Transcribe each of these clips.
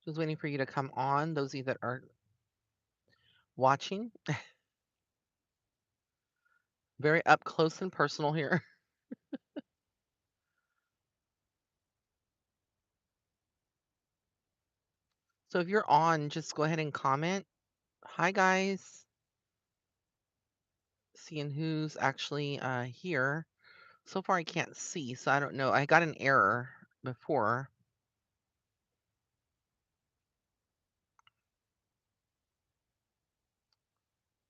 Just waiting for you to come on, those of you that are watching. Very up close and personal here. So if you're on, just go ahead and comment. Hi, guys. Seeing who's actually here. So far, I can't see, so I don't know. I got an error before.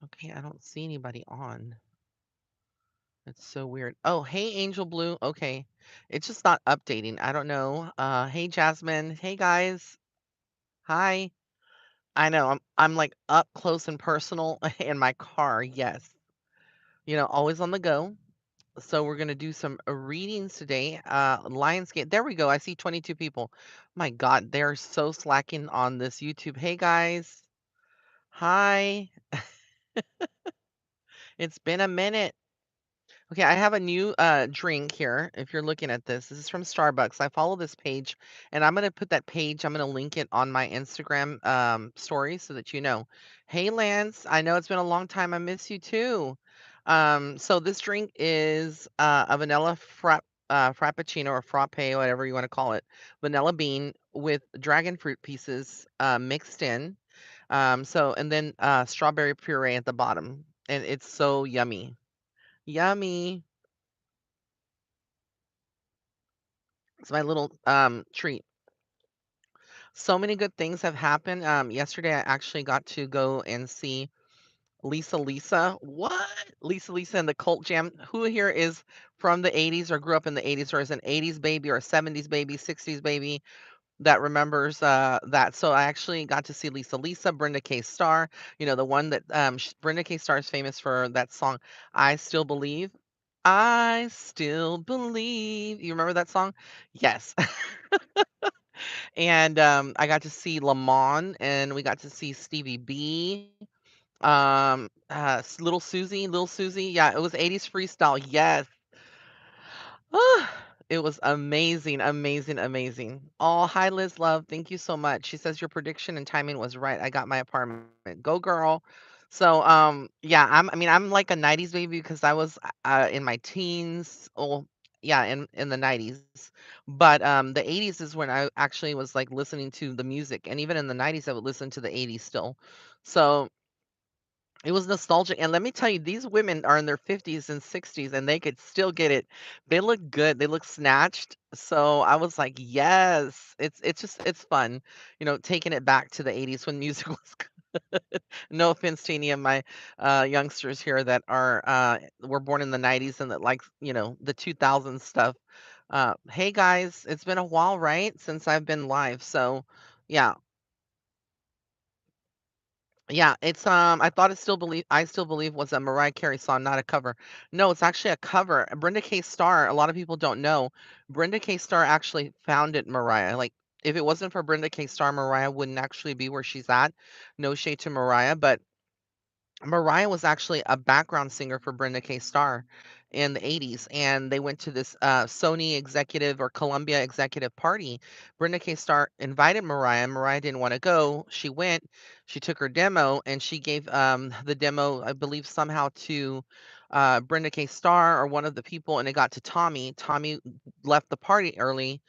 Okay, I don't see anybody on. It's so weird. Oh, hey, Angel Blue. Okay. It's just not updating. I don't know. Hey, Jasmine. Hey, guys. Hi. I know. I'm like up close and personal in my car. Yes. Always on the go. So we're gonna do some readings today. Lionsgate. There we go. I see 22 people. My God, they're so slacking on this YouTube. Hey guys. Hi. It's been a minute. Okay, I have a new drink here. If you're looking at this, this is from Starbucks. I follow this page, and I'm gonna put that page. I'm gonna link it on my Instagram story so that you know. Hey, Lance, I know it's been a long time. I miss you too. So this drink is a vanilla frappuccino or frappe, whatever you want to call it, vanilla bean with dragon fruit pieces mixed in. And then strawberry puree at the bottom, and it's so yummy. Yummy. It's my little treat. So many good things have happened. Yesterday I actually got to go and see Lisa Lisa. What? Lisa Lisa and the Cult Jam. Who here is from the 80s or grew up in the 80s or is an 80s baby or a 70s baby, 60s baby that remembers that? So I actually got to see Lisa Lisa, Brenda K. Starr, the one that Brenda K. Starr is famous for that song, I Still Believe. I still believe. You remember that song? Yes. And, I got to see Lamont, and we got to see Stevie B, Little Susie, yeah, it was 80s freestyle, yes. It was amazing, amazing, amazing. Oh, hi, Liz Love. Thank you so much. She says your prediction and timing was right. I got my apartment. Go, girl. So, yeah, I'm like a 90s baby because I was in my teens. Oh, yeah, in the 90s. But the 80s is when I actually was like listening to the music. And even in the 90s, I would listen to the 80s still. So it was nostalgic, and let me tell you, these women are in their 50s and 60s, and they could still get it. They look good, they look snatched, so I was like, "Yes." It's fun, taking it back to the 80s when music was good. No offense to any of my, youngsters here that were born in the 90s and that like, the 2000s stuff. Hey, guys, it's been a while, right, since I've been live, so, yeah. Yeah, it's I Still Believe was a Mariah Carey song, not a cover. No, it's actually a cover. Brenda K. Starr, a lot of people don't know. Brenda K. Starr actually founded Mariah. Like if it wasn't for Brenda K. Starr, Mariah wouldn't actually be where she's at. No shade to Mariah, but Mariah was actually a background singer for Brenda K. Starr in the 80s, and they went to this Sony executive or Columbia executive party. Brenda K. Starr invited Mariah. Mariah didn't want to go. She went, she took her demo, and she gave the demo, I believe, somehow to Brenda K. Starr or one of the people, and it got to Tommy. Tommy left the party early.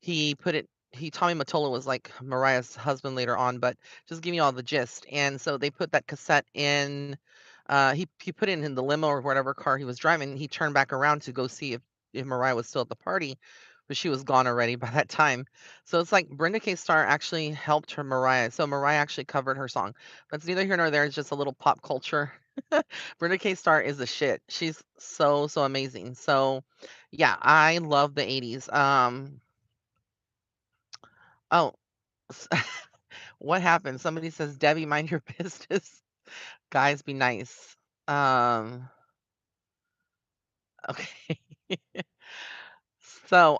Tommy Mottola was like Mariah's husband later on, but just give me all the gist. And so they put that cassette in. He put it in the limo or whatever car he was driving. He turned back around to go see if Mariah was still at the party, but she was gone already by that time. So it's like Brenda K. Starr actually helped her Mariah. So Mariah actually covered her song. But it's neither here nor there. It's just a little pop culture. Brenda K. Starr is a shit. She's so amazing. So yeah, I love the 80s. Oh, what happened? Somebody says, Debbie, mind your business. Guys, be nice. Um, okay. So,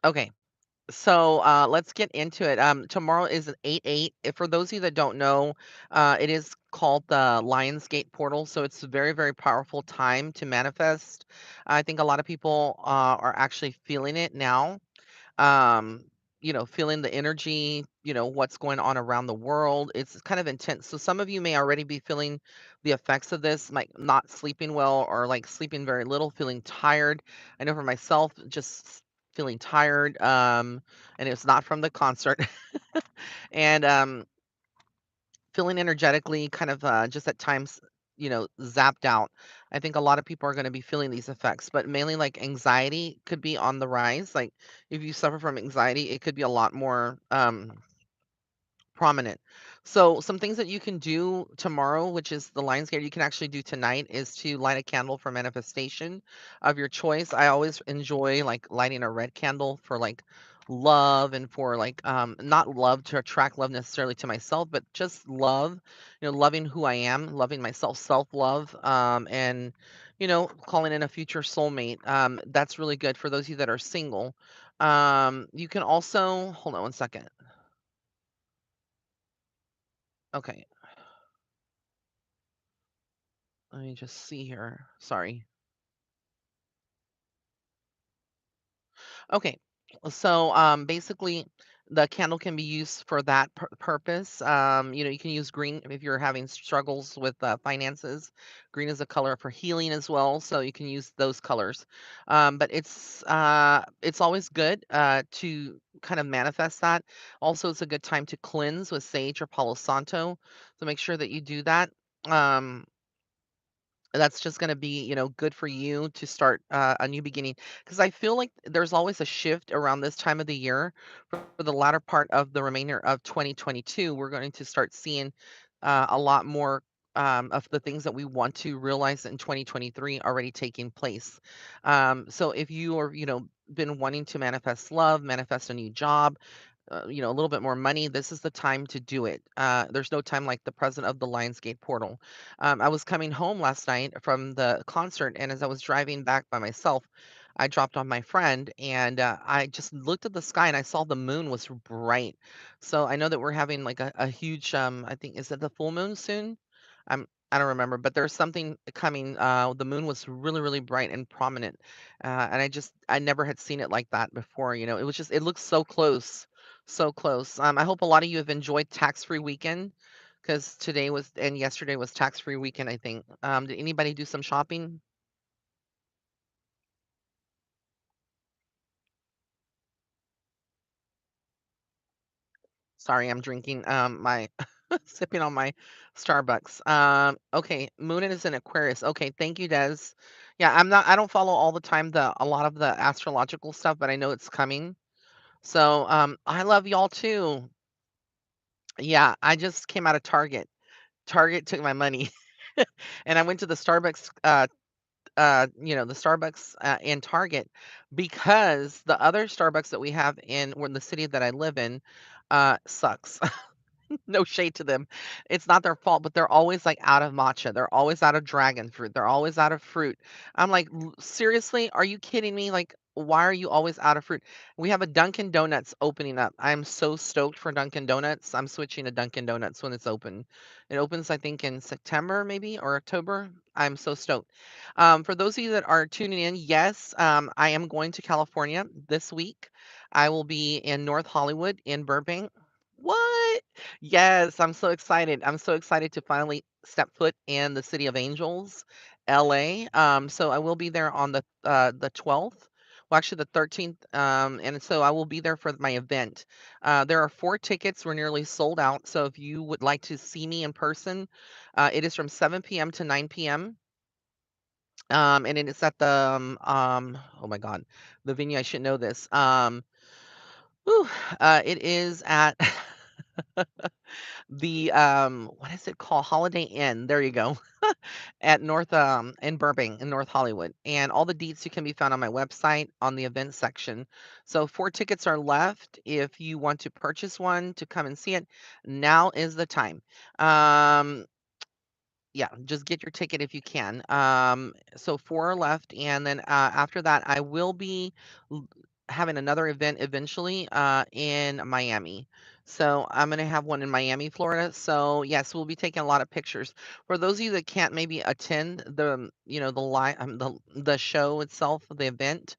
okay. So, let's get into it. Tomorrow is an 8/8. For those of you that don't know, it is called the Lionsgate portal. So it's a very, very powerful time to manifest. I think a lot of people are actually feeling it now. um, feeling the energy, what's going on around the world. It's kind of intense. So some of you may already be feeling the effects of this, like not sleeping well or like sleeping very little, feeling tired. I know for myself, just feeling tired. And it's not from the concert. And feeling energetically kind of just at times, zapped out. I think a lot of people are going to be feeling these effects, but mainly like anxiety could be on the rise. Like if you suffer from anxiety, it could be a lot more prominent. So some things that you can do tomorrow, which is the Lionsgate, you can actually do tonight, is to light a candle for manifestation of your choice. I always enjoy like lighting a red candle for like love and for like not love to attract love necessarily to myself, but just love, loving who I am, loving myself, self-love, and calling in a future soulmate. That's really good for those of you that are single. You can also hold on one second. Okay. Let me just see here. Sorry. Okay. So, basically, the candle can be used for that purpose. You can use green if you're having struggles with finances. Green is a color for healing as well, so you can use those colors. But it's always good to kind of manifest that. Also, it's a good time to cleanse with sage or Palo Santo. So make sure that you do that. Um, That's just gonna be, good for you to start, a new beginning. Because I feel like there's always a shift around this time of the year. For the latter part of the remainder of 2022, we're going to start seeing, a lot more, of the things that we want to realize in 2023 already taking place. So if you are, been wanting to manifest love, manifest a new job, a little bit more money, this is the time to do it. There's no time like the present of the Lionsgate portal. I was coming home last night from the concert, and as I was driving back by myself, I dropped on my friend, and I just looked at the sky and I saw the moon was bright. So I know that we're having like a huge, I think, is it the full moon soon? I don't remember, but there's something coming. The moon was really, really bright and prominent, and I never had seen it like that before. It was just, it looks so close, so close. I hope a lot of you have enjoyed tax-free weekend because today was and yesterday was tax-free weekend, I think. Did anybody do some shopping? Sorry, I'm drinking my sipping on my Starbucks. Okay, Moon is in Aquarius. Okay, thank you, Des. Yeah, I don't follow all the time a lot of the astrological stuff, but I know it's coming. So, I love y'all too. Yeah, I just came out of Target. Target took my money. And I went to the Starbucks, the Starbucks in Target because the other Starbucks that we have in the city that I live in sucks. No shade to them. It's not their fault, but they're always like out of matcha. They're always out of dragon fruit. They're always out of fruit. I'm like, Seriously? Are you kidding me? Like, why are you always out of fruit?" We have a Dunkin' Donuts opening up. I'm so stoked for Dunkin' Donuts. I'm switching to Dunkin' Donuts when it's open. It opens, I think, in September maybe or October. I'm so stoked. For those of you that are tuning in, yes, I am going to California this week. I will be in North Hollywood in Burbank. What? Yes, I'm so excited. I'm so excited to finally step foot in the City of Angels, LA. So I will be there on the 12th. Well, actually the 13th. And so I will be there for my event. There are 4 tickets. We're nearly sold out. So if you would like to see me in person, it is from 7 p.m. to 9 p.m. And it is at the oh my God, the venue. I should know this. Whew, it is at the, what is it called? Holiday Inn, there you go, at North, in Burbank, in North Hollywood, and all the deets you can be found on my website on the events section. So 4 tickets are left. If you want to purchase one to come and see it, now is the time. Um, yeah, just get your ticket if you can. So 4 are left, and then, after that, I will be l having another event eventually, in Miami. So, I'm gonna have one in Miami, Florida. So, yes, we'll be taking a lot of pictures. For those of you that can't maybe attend the show itself, the event,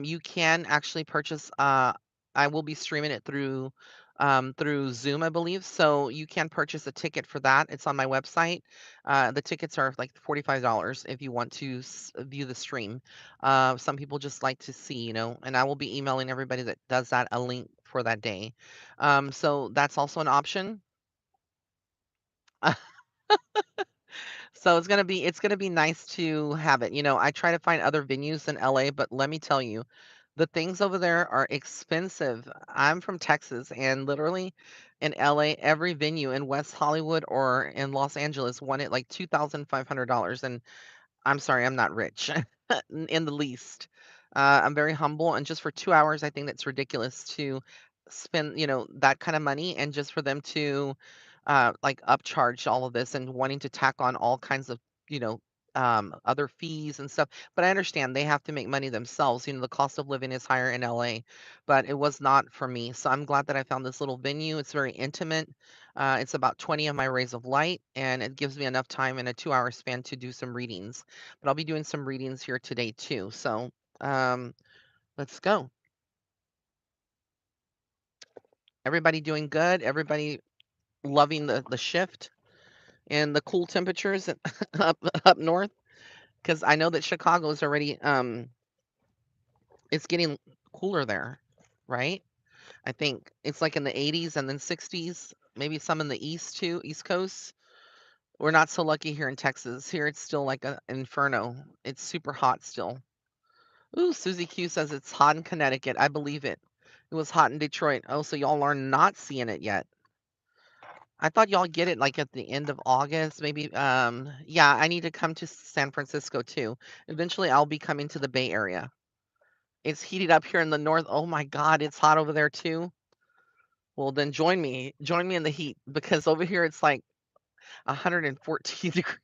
you can actually purchase, I will be streaming it through Zoom, I believe. So you can purchase a ticket for that. It's on my website. The tickets are like $45 if you want to view the stream. Some people just like to see, and I will be emailing everybody that does that a link for that day. So that's also an option. So it's gonna be nice to have it. I try to find other venues in LA, but let me tell you, the things over there are expensive. I'm from Texas, and literally in LA, every venue in West Hollywood or in Los Angeles wanted like $2,500, and I'm sorry, I'm not rich in the least. I'm very humble, and just for 2 hours, I think that's ridiculous to spend, that kind of money, and just for them to, like, upcharge all of this and wanting to tack on all kinds of, you know, other fees and stuff. But I understand they have to make money themselves. The cost of living is higher in LA, but it was not for me. So I'm glad that I found this little venue. It's very intimate. It's about 20 of my rays of light, and it gives me enough time in a 2-hour span to do some readings. But I'll be doing some readings here today too. So um, let's go. Everybody doing good. Everybody loving the shift and the cool temperatures up north. Because I know that Chicago is already it's getting cooler there, right? I think it's like in the 80s and then 60s, maybe some in the east too, East Coast. We're not so lucky here in Texas. Here it's still like an inferno. It's super hot still. Ooh, Susie Q says it's hot in Connecticut. I believe it. It was hot in Detroit. Oh, so y'all are not seeing it yet. I thought y'all get it like at the end of August, maybe. Yeah, I need to come to San Francisco too. Eventually, I'll be coming to the Bay Area. It's heated up here in the north. Oh my God, it's hot over there too. Well, then join me. Join me in the heat because over here it's like 114 degrees,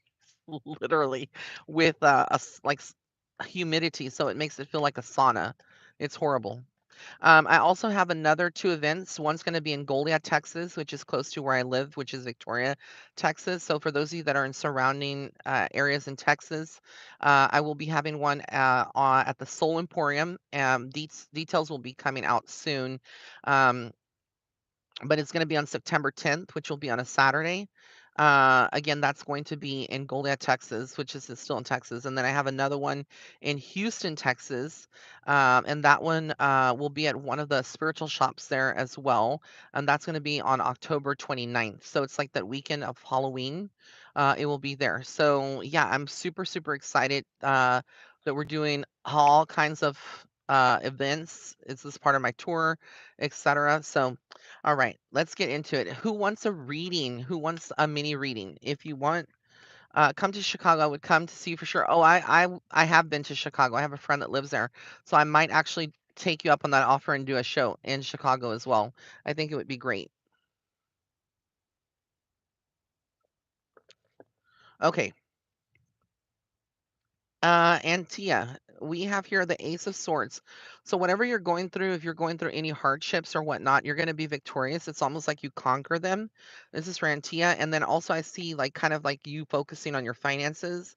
literally, with humidity, so it makes it feel like a sauna. It's horrible. I also have another two events. One's going to be in Goliad, Texas, which is close to where I live, which is Victoria, Texas. So for those of you that are in surrounding areas in Texas, I will be having one at the Soul Emporium. Details will be coming out soon. Um, but it's going to be on September 10th, which will be on a Saturday. Again, that's going to be in Goliad, Texas, which is still in Texas. And then I have another one in Houston, Texas. And that one will be at one of the spiritual shops there as well. And that's going to be on October 29th. So it's like that weekend of Halloween. It will be there. So yeah, I'm super, super excited that we're doing all kinds of events. It's this part of my tour, etc. So all right, let's get into it. Who wants a reading? Who wants a mini reading? If you want, come to Chicago. I would come to see you for sure. Oh, I have been to Chicago. I have a friend that lives there, so I might actually take you up on that offer and do a show in Chicago as well. I think it would be great. Okay, and Tia, we have here the Ace of Swords. So whatever you're going through, if you're going through any hardships or whatnot, you're going to be victorious. It's almost like you conquer them. This is for Antia. And then also I see like kind of like you focusing on your finances.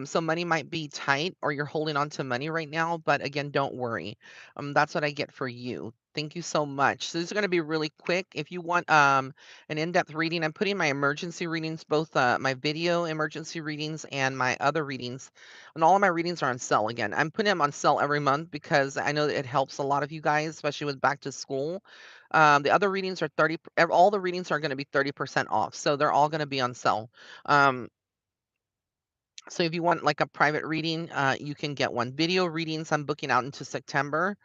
So money might be tight or you're holding on to money right now, but again, don't worry. That's what I get for you. Thank you so much. So this is going to be really quick. If you want an in-depth reading, I'm putting my emergency readings, both my video emergency readings and my other readings, and all of my readings are on sale again. I'm putting them on sale every month because I know that it helps a lot of you guys, especially with back to school. The other readings are all the readings are going to be 30% off. So they're all going to be on sale. Um, so if you want like a private reading, you can get one. Video readings I'm booking out into September.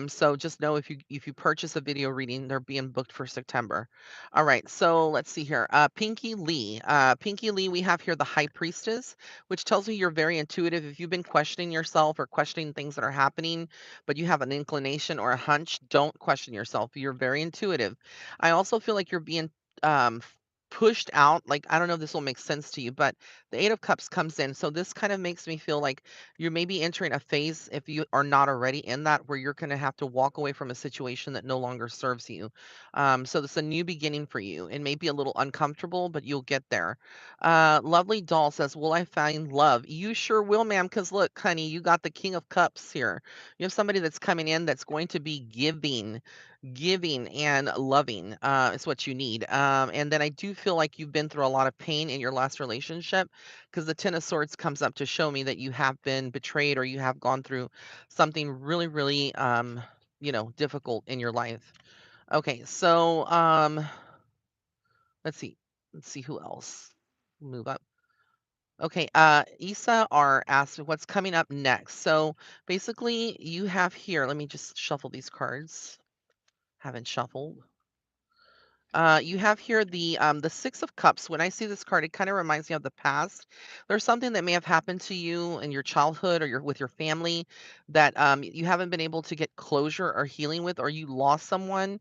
So just know if you purchase a video reading, they're being booked for September. All right, so let's see here. Pinky Lee. Pinky Lee, we have here the High Priestess, which tells me you're very intuitive. If you've been questioning yourself or questioning things that are happening, but you have an inclination or a hunch, don't question yourself. You're very intuitive. I also feel like you're being pushed out. Like, I don't know if this will make sense to you, but the 8 of Cups comes in. So this kind of makes me feel like you're maybe entering a phase, if you are not already in that, where you're going to have to walk away from a situation that no longer serves you. So it's a new beginning for you. It may be a little uncomfortable, but you'll get there. Lovely Doll says, "Will I find love?" You sure will, ma'am. Because look, honey, you got the King of Cups here. You have somebody that's coming in that's going to be giving and loving, is what you need. And then I do feel like you've been through a lot of pain in your last relationship, because the Ten of Swords comes up to show me that you have been betrayed, or you have gone through something really, really, difficult in your life. Okay, so let's see. Let's see who else. Move up. Okay, Issa R asked what's coming up next. So basically, you have here, let me just shuffle these cards. Haven't shuffled. You have here the Six of Cups. When I see this card, it kind of reminds me of the past. There's something that may have happened to you in your childhood, or your with your family, that you haven't been able to get closure or healing with, or you lost someone.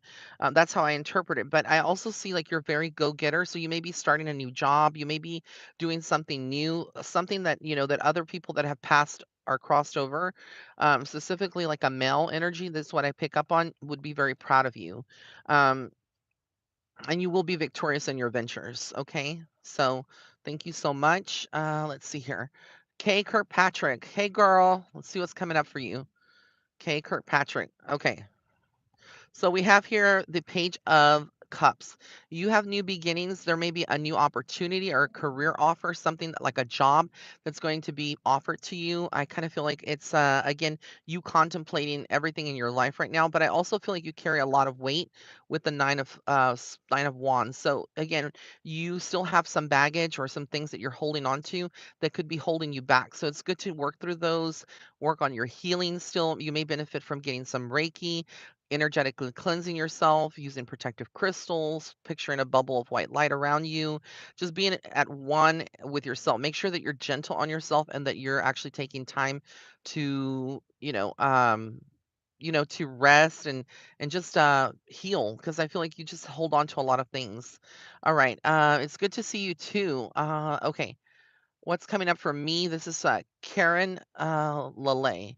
That's how I interpret it. But I also see like you're very go-getter, so you may be starting a new job. You may be doing something new, something that that other people that have passed are crossed over. Specifically, like a male energy. That's what I pick up on. Would be very proud of you. Um, and you will be victorious in your ventures. Okay. So thank you so much. Let's see here. Kay Kirkpatrick. Hey, girl. Let's see what's coming up for you. Kay Kirkpatrick. Okay. So we have here the Page of Cups. You have new beginnings. There may be a new opportunity or a career offer, something like a job that's going to be offered to you. I kind of feel like it's again you contemplating everything in your life right now, but I also feel like you carry a lot of weight with the Nine of Wands. So again, you still have some baggage or some things that you're holding on to that could be holding you back. So it's good to work through those, work on your healing still. You may benefit from getting some Reiki, energetically cleansing yourself, using protective crystals, picturing a bubble of white light around you, just being at one with yourself. Make sure that you're gentle on yourself, and that you're actually taking time to, to rest and just heal, because I feel like you just hold on to a lot of things. All right. It's good to see you too. Okay. What's coming up for me? This is Karen Lalay.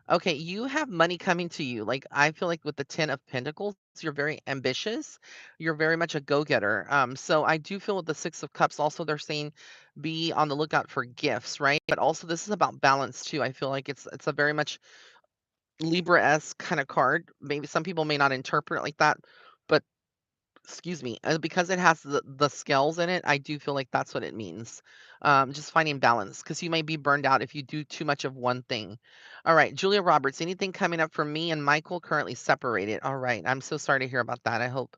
Okay, you have money coming to you. Like, I feel like with the 10 of Pentacles, you're very ambitious. You're very much a go-getter. So I do feel with the Six of Cups also, they're saying be on the lookout for gifts, right? But also this is about balance too. I feel like it's a very much Libra-esque kind of card. Maybe some people may not interpret it like that, but excuse me, because it has the scales in it, I do feel like that's what it means. Just finding balance, because you may be burned out if you do too much of one thing. All right, Julia Roberts, anything coming up for me and Michael currently separated? All right, I'm so sorry to hear about that. I hope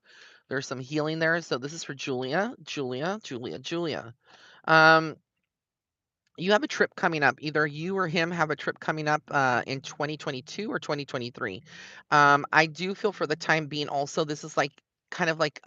there's some healing there. So this is for Julia, Julia, Julia, Julia. Um, you have a trip coming up. Either you or him have a trip coming up in 2022 or 2023. I do feel for the time being also, this is like kind of like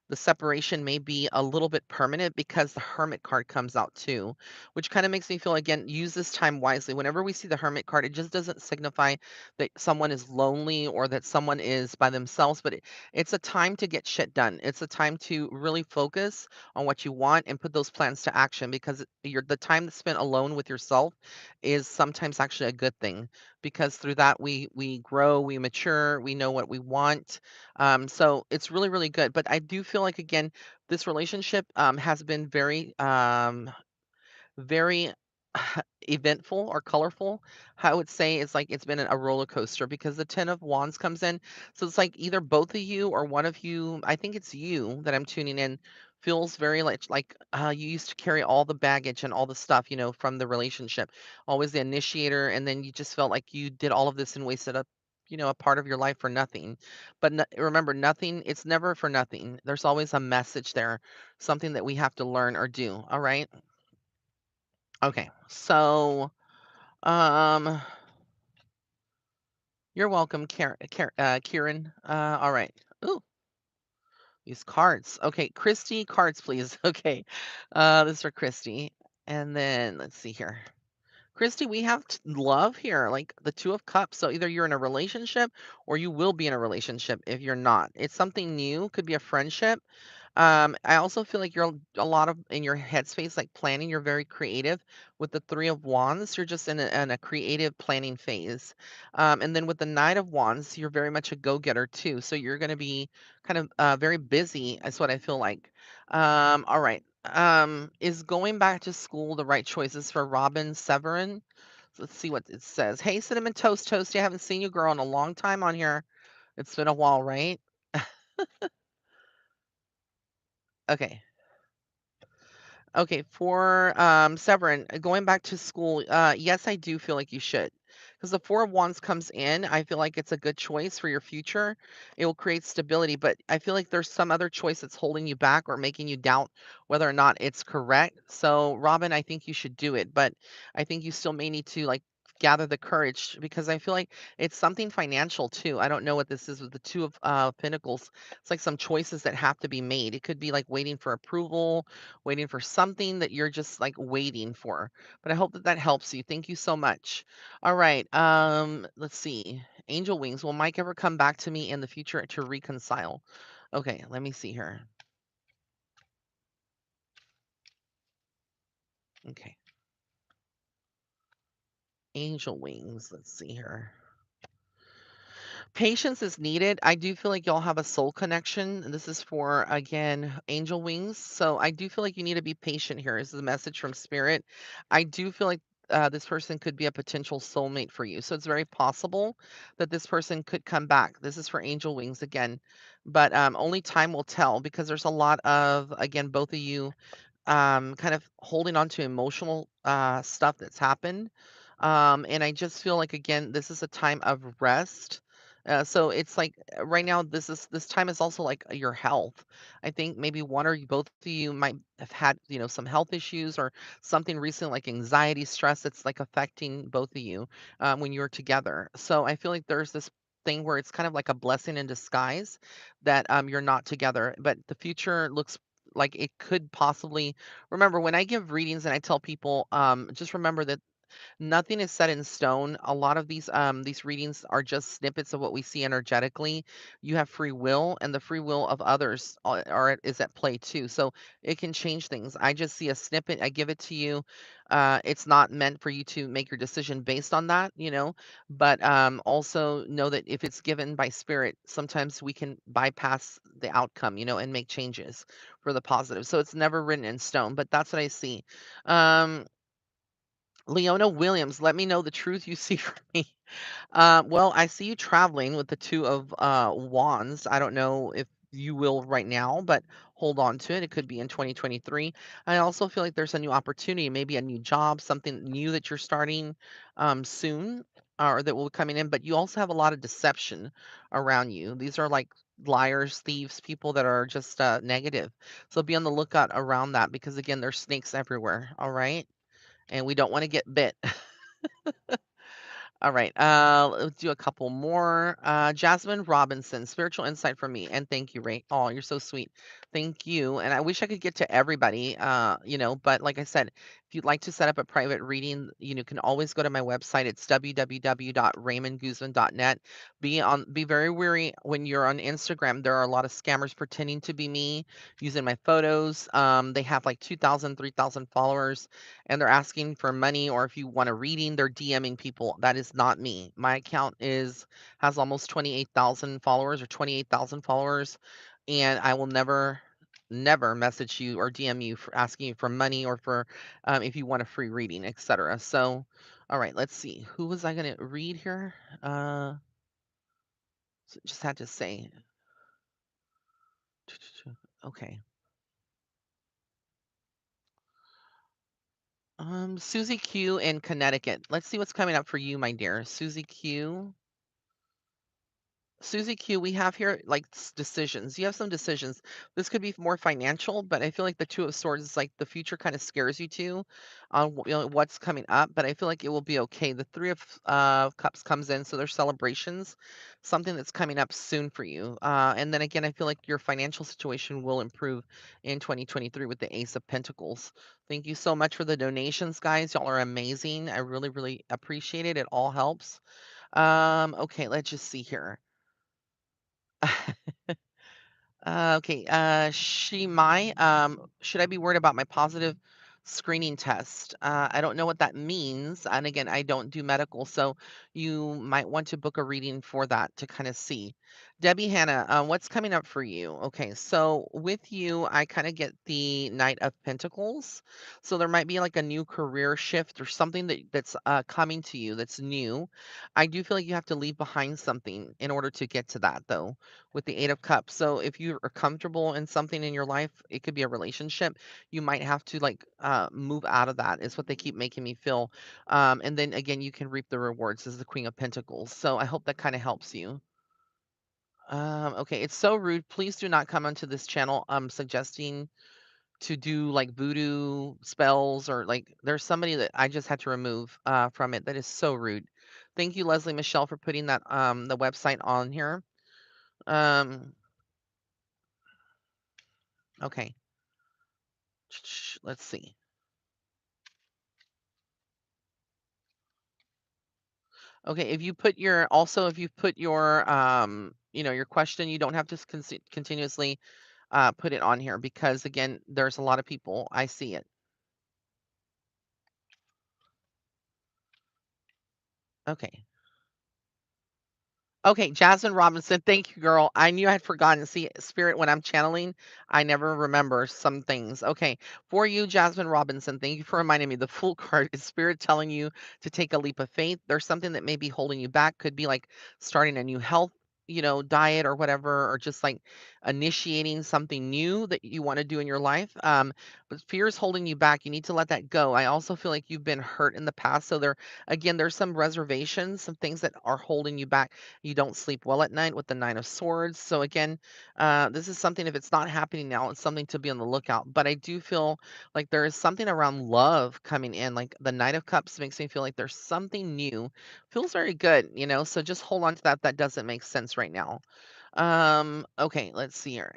the separation may be a little bit permanent, because the Hermit card comes out too, which kind of makes me feel again, use this time wisely. Whenever we see the Hermit card, it just doesn't signify that someone is lonely or that someone is by themselves, but it's a time to get shit done. It's a time to really focus on what you want and put those plans to action, because the time that's spent alone with yourself is sometimes actually a good thing, because through that we grow, we mature, we know what we want. So it's really, really good. But I do feel like again, this relationship has been very eventful or colorful. I would say it's like it's been a roller coaster, because the 10 of Wands comes in. So it's like either both of you or one of you, I think it's you that I'm tuning in, feels very like you used to carry all the baggage and all the stuff, from the relationship, always the initiator, and then you just felt like you did all of this and wasted a part of your life for nothing. But remember, nothing, it's never for nothing. There's always a message there, something that we have to learn or do. All right. Okay. So um, you're welcome, Kieran. All right. Ooh, these cards. Okay, Christy, cards, please. Okay, this is for Christy. And then let's see here. Christy, we have love here, like the Two of Cups. So either you're in a relationship or you will be in a relationship if you're not. It's something new, could be a friendship. I also feel like you're a lot of in your headspace, like planning. You're very creative with the Three of Wands. You're just in a creative planning phase. And then with the Knight of Wands, you're very much a go-getter too. So you're going to be kind of very busy. That's what I feel like. All right. Is going back to school the right choices for Robin Severin? Let's see what it says. Hey, Cinnamon Toast Toasty, I haven't seen you, girl, in a long time on here. It's been a while, right? Okay. Okay, for Severin, going back to school, yes, I do feel like you should. Because the Four of Wands comes in, I feel like it's a good choice for your future. It will create stability, but I feel like there's some other choice that's holding you back or making you doubt whether or not it's correct. So, Robin, I think you should do it, but I think you still may need to like gather the courage because I feel like it's something financial too. I don't know what this is with the Two of Pentacles. It's like some choices that have to be made. It could be like waiting for approval, waiting for something that you're just like waiting for. But I hope that that helps you. Thank you so much. All right. Let's see. Angel wings. Will Mike ever come back to me in the future to reconcile? Okay, let me see here. Okay. Angel wings. Let's see here. Patience is needed. I do feel like y'all have a soul connection. And this is for, again, angel wings. So I do feel like you need to be patient here. This is a message from spirit. I do feel like this person could be a potential soulmate for you. So it's very possible that this person could come back. This is for angel wings again. But only time will tell because there's a lot of, again, both of you kind of holding on to emotional stuff that's happened. And I just feel like again, this is a time of rest. So it's like right now, this time is also like your health. I think maybe one or both of you might have had some health issues or something recent like anxiety, stress that's like affecting both of you when you're together. So I feel like there's this thing where it's kind of like a blessing in disguise that you're not together, but the future looks like it could possibly remember when I give readings and I tell people, just remember that nothing is set in stone. A lot of these readings are just snippets of what we see energetically. You have free will, and the free will of others is at play too. So it can change things. I just see a snippet, I give it to you. It's not meant for you to make your decision based on that. But also know that if it's given by spirit, sometimes we can bypass the outcome, and make changes for the positive. So it's never written in stone. But that's what I see. Um, Leona Williams, let me know the truth you see for me. Well, I see you traveling with the Two of Wands. I don't know if you will right now, but hold on to it. It could be in 2023. I also feel like there's a new opportunity, maybe a new job, something new that you're starting soon or that will be coming in. But you also have a lot of deception around you. These are like liars, thieves, people that are just negative. So be on the lookout around that because, again, there's snakes everywhere. All right. And we don't want to get bit. All right. Let's do a couple more. Jasmine Robinson, spiritual insight from me. And thank you, Ray. Oh, you're so sweet. Thank you. And I wish I could get to everybody, but like I said, if you'd like to set up a private reading, you can always go to my website. It's www.raymondguzman.net. Be very wary when you're on Instagram. There are a lot of scammers pretending to be me using my photos. They have like 2,000, 3,000 followers and they're asking for money or if you want a reading, they're DMing people. That is not me. My account has almost 28,000 followers or 28,000 followers, and I will never message you or DM you for asking you for money or for if you want a free reading, etc. So, all right, let's see. Who was I going to read here? Uh, just had to say. Okay. Susie Q in Connecticut. Let's see what's coming up for you, my dear. Susie Q. Susie Q, we have here like decisions. You have some decisions. This could be more financial, but I feel like the Two of Swords is like the future kind of scares you too on what's coming up. But I feel like it will be okay. The Three of Cups comes in, so there's celebrations, something that's coming up soon for you. And then again, I feel like your financial situation will improve in 2023 with the Ace of Pentacles. Thank you so much for the donations, guys. Y'all are amazing. I really, really appreciate it. It all helps. Okay, let's just see here. Okay, she might. Should I be worried about my positive screening test? I don't know what that means. And again, I don't do medical, so you might want to book a reading for that to kind of see. Debbie Hanna, what's coming up for you? Okay, so with you, I kind of get the Knight of Pentacles. So there might be like a new career shift or something that's coming to you that's new. I do feel like you have to leave behind something in order to get to that, though with the Eight of Cups. So if you are comfortable in something in your life, it could be a relationship. You might have to like move out of that. Is what they keep making me feel. And then again, you can reap the rewards as the Queen of Pentacles. So I hope that kind of helps you. Okay, it's so rude. Please do not come onto this channel suggesting to do like voodoo spells or like there's somebody that I just had to remove from it that is so rude. Thank you, Leslie Michelle, for putting that the website on here. Um, okay. Let's see. Okay, if you put your also if you put your your question, you don't have to continuously put it on here because again, there's a lot of people. I see it. Okay. Okay, Jasmine Robinson, thank you, girl. I knew I had forgotten. See, spirit, when I'm channeling, I never remember some things. Okay, for you, Jasmine Robinson, thank you for reminding me. The Fool card is spirit telling you to take a leap of faith. There's something that may be holding you back. Could be like starting a new health, diet or whatever, or just like initiating something new that you want to do in your life. But fear is holding you back. You need to let that go. I also feel like you've been hurt in the past, so there's some reservations, some things that are holding you back. You don't sleep well at night with the Nine of Swords. So again, this is something, if it's not happening now, it's something to be on the lookout. But I do feel like there is something around love coming in. Like the Knight of Cups makes me feel like there's something new. Feels very good. So just hold on to that. That doesn't make sense right now. Okay, let's see here.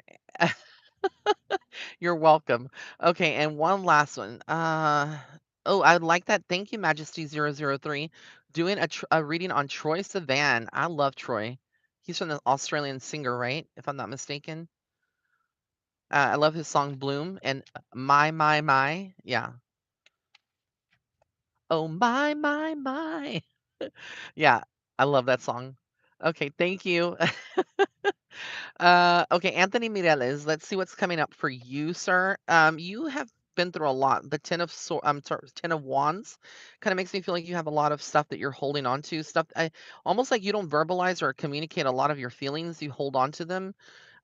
You're welcome. Okay, and one last one. Oh, I like that. Thank you, Majesty 003. Doing a reading on Troy Sivan. I love Troy. He's from the Australian singer, right? If I'm not mistaken. I love his song Bloom and My. Yeah. Oh, my. Yeah, I love that song. Okay, thank you. Okay, Anthony Mireles, let's see what's coming up for you, sir. You have been through a lot. The Ten of Wands kind of makes me feel like you have a lot of stuff that you're holding on to, stuff almost like you don't verbalize or communicate a lot of your feelings. You hold on to them.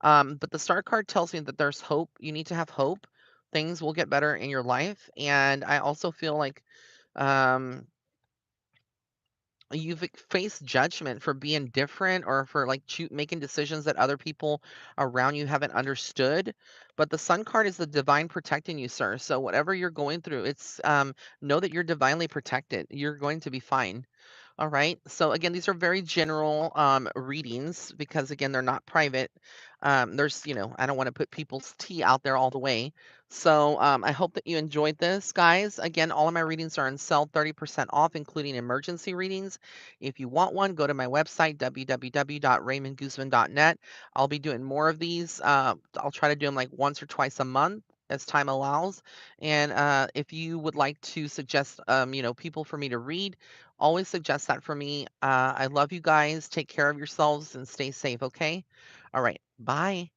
But the Star card tells me that there's hope. You need to have hope. Things will get better in your life. And I also feel like um you've faced judgment for being different or for like making decisions that other people around you haven't understood. But the Sun card is the divine protecting you, sir. So whatever you're going through, it's know that you're divinely protected. You're going to be fine. All right. So again, these are very general readings because again, they're not private. I don't want to put people's tea out there all the way. So I hope that you enjoyed this, guys. Again, all of my readings are on sale 30% off, including emergency readings. If you want one, go to my website, www.raymondguzman.net. I'll be doing more of these. I'll try to do them like once or twice a month as time allows. And if you would like to suggest, people for me to read, always suggest that for me. I love you guys. Take care of yourselves and stay safe, okay? All right. Bye.